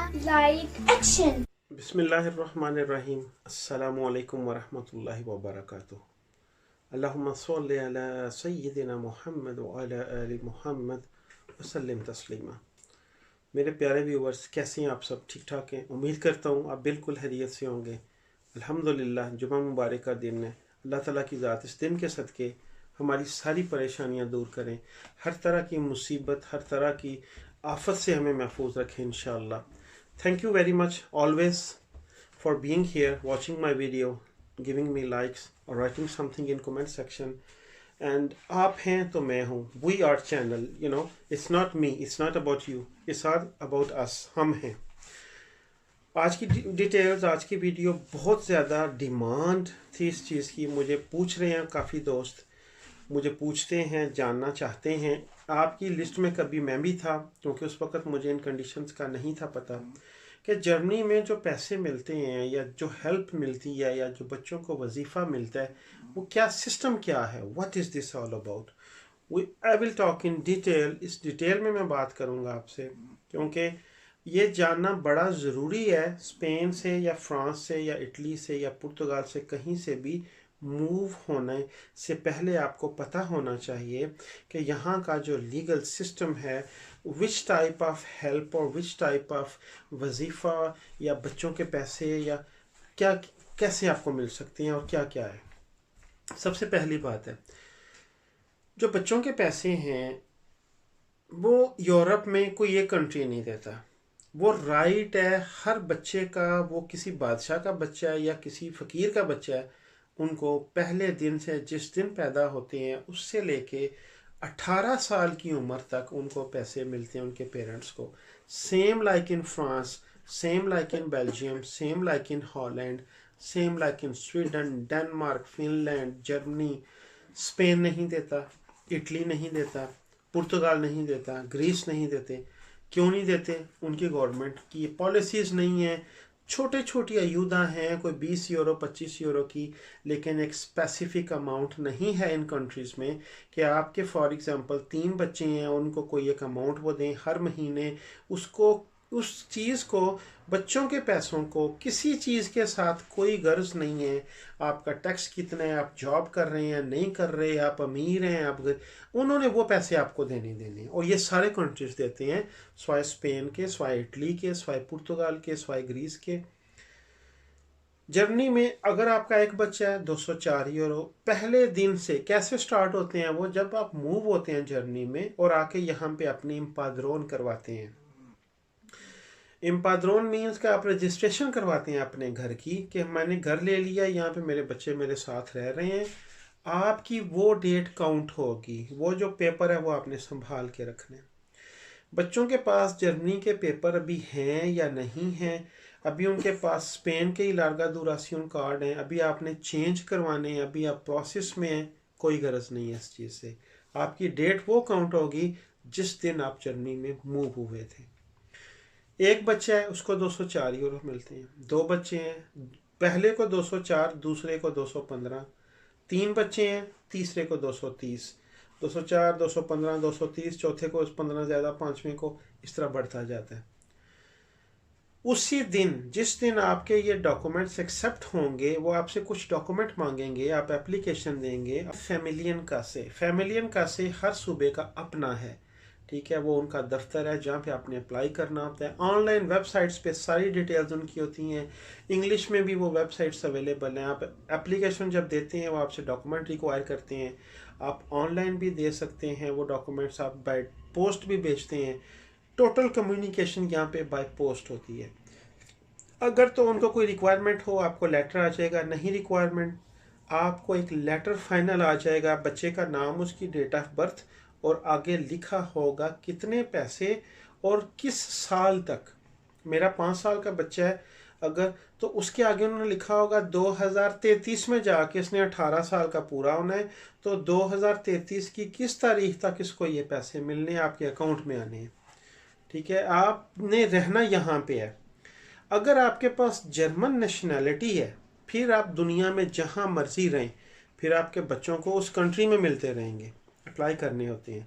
Camera, light, action. बिस्मिल्लाहिर्रहमानिर्रहीम। अस्सलामु अलैकुम वरहमतुल्लाहि वबरकातुहू। अल्लाहुम्मा सल्लि अला सय्यिदिना मुहम्मद व अला आलि मुहम्मद वसल्लिम तस्लीमा। मेरे प्यारे व्यूवर्स, कैसे हैं आप सब? ठीक ठाक हैं? उम्मीद करता हूँ आप बिल्कुल खैरियत से होंगे। अल्हम्दुलिल्लाह, जुमा मुबारक का दिन है। अल्लाह ताला की ज़ात इस दिन के सदक़े हमारी सारी परेशानियाँ दूर करें, हर तरह की मुसीबत, हर तरह की आफत से हमें महफूज रखें इंशाअल्लाह। Thank you very much always for being here, watching my video, giving me likes or writing something in comment section. And आप हैं तो मैं हूँ. We are channel, it's not me, it's not about you, it's all about us. हम हैं. आज की details, आज की वीडियो बहुत ज़्यादा डिमांड थी इस चीज़ की। मुझे पूछ रहे हैं काफ़ी दोस्त, मुझे पूछते हैं, जानना चाहते हैं। आपकी लिस्ट में कभी मैं भी था, क्योंकि उस वक्त मुझे इन कंडीशंस का नहीं था पता कि जर्मनी में जो पैसे मिलते हैं या जो हेल्प मिलती है या जो बच्चों को वजीफ़ा मिलता है, वो क्या सिस्टम क्या है, what is this all about. I will talk in detail. इस डिटेल में मैं बात करूँगा आपसे, क्योंकि ये जानना बड़ा ज़रूरी है। स्पेन से या फ्रांस से या इटली से या पुर्तगाल से कहीं से भी मूव होने से पहले आपको पता होना चाहिए कि यहाँ का जो लीगल सिस्टम है, विच टाइप ऑफ हेल्प और विच टाइप ऑफ वजीफ़ा या बच्चों के पैसे या क्या कैसे आपको मिल सकते हैं और क्या क्या है। सबसे पहली बात है, जो बच्चों के पैसे हैं वो यूरोप में कोई एक कंट्री नहीं देता। वो राइट है हर बच्चे का, वो किसी बादशाह का बच्चा है या किसी फ़कीर का बच्चा है, उनको पहले दिन से, जिस दिन पैदा होते हैं उससे लेके 18 साल की उम्र तक उनको पैसे मिलते हैं उनके पेरेंट्स को। Same like in France, same like in Belgium, same like in Holland, same like in Sweden, Denmark, Finland, Germany. Spain नहीं देता, इटली नहीं देता, पुर्तगाल नहीं देता, ग्रीस नहीं देते। क्यों नहीं देते? उनकी गवर्नमेंट की पॉलिसीज़ नहीं है। छोटे छोटी अयूदा हैं, कोई 20 यूरो 25 यूरो की, लेकिन एक स्पेसिफिक अमाउंट नहीं है इन कंट्रीज़ में कि आपके फॉर एग्ज़ाम्पल 3 बच्चे हैं, उनको कोई एक अमाउंट वो दें हर महीने। उसको, उस चीज़ को, बच्चों के पैसों को किसी चीज़ के साथ कोई गर्ज नहीं है। आपका टैक्स कितना है, आप जॉब कर रहे हैं नहीं कर रहे, आप अमीर हैं, आप उन्होंने वो पैसे आपको देने और ये सारे कंट्रीज देते हैं, स्वाय स्पेन के, स्वाय इटली के, स्वाय पुर्तगाल के, स्वाय ग्रीस के। जर्मनी में अगर आपका एक बच्चा है 204 यूरो पहले दिन से। कैसे स्टार्ट होते हैं वो? जब आप मूव होते हैं जर्मनी में और आके यहाँ पे अपनी इम्पाद्रोन करवाते हैं। इम्पाद्रोन मीन्स कि आप रजिस्ट्रेशन करवाते हैं अपने घर की, कि मैंने घर ले लिया, यहाँ पे मेरे बच्चे मेरे साथ रह रहे हैं। आपकी वो डेट काउंट होगी, वो जो पेपर है वो आपने संभाल के रखने। बच्चों के पास जर्मनी के पेपर अभी हैं या नहीं हैं, अभी उनके पास स्पेन के ही लार्गा डूरासियोन कार्ड हैं, अभी आपने चेंज करवाने हैं, अभी आप प्रोसेस में हैं, कोई गरज नहीं है इस चीज़ से। आपकी डेट वो काउंट होगी जिस दिन आप जर्मनी में मूव हुए थे। एक बच्चा है, उसको 204 यूरो मिलते हैं। 2 बच्चे हैं, पहले को 204, दूसरे को 215। 3 बच्चे हैं, तीसरे को 230। 204, 215, 230, चौथे को 15 ज़्यादा, पाँचवें को, इस तरह बढ़ता जाता है। उसी दिन, जिस दिन आपके ये डॉक्यूमेंट्स एक्सेप्ट होंगे, वो आपसे कुछ डॉक्यूमेंट मांगेंगे, आप एप्लीकेशन देंगे। फैमिलियन का से हर सूबे का अपना है, ठीक है, वो उनका दफ्तर है जहाँ पे आपने अप्लाई करना होता है। ऑनलाइन वेबसाइट्स पे सारी डिटेल्स उनकी होती हैं, इंग्लिश में भी वो वेबसाइट्स अवेलेबल हैं। आप एप्लीकेशन जब देते हैं वो आपसे डॉक्यूमेंट रिक्वायर करते हैं। आप ऑनलाइन भी दे सकते हैं वो डॉक्यूमेंट्स, आप बाय पोस्ट भी भेजते हैं। टोटल कम्युनिकेशन यहाँ पे बाय पोस्ट होती है। अगर तो उनको कोई रिक्वायरमेंट हो, आपको लेटर आ जाएगा। नहीं रिक्वायरमेंट, आपको एक लेटर फाइनल आ जाएगा, बच्चे का नाम, उसकी डेट ऑफ बर्थ और आगे लिखा होगा कितने पैसे और किस साल तक। मेरा 5 साल का बच्चा है अगर, तो उसके आगे उन्होंने लिखा होगा 2033 में जाके इसने 18 साल का पूरा होना है, तो 2033 की किस तारीख तक इसको ये पैसे मिलने, आपके अकाउंट में आने हैं। ठीक है, आपने रहना यहाँ पे है। अगर आपके पास जर्मन नेशनैलिटी है, फिर आप दुनिया में जहाँ मर्जी रहें, फिर आपके बच्चों को उस कंट्री में मिलते रहेंगे, अप्लाई करने होते हैं।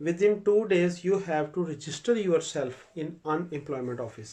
within 2 days you have to register yourself in unemployment office،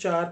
4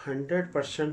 100%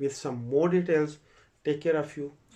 with some more details. Take care of you.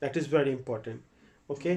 That is very important. Okay?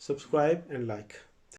Subscribe and like.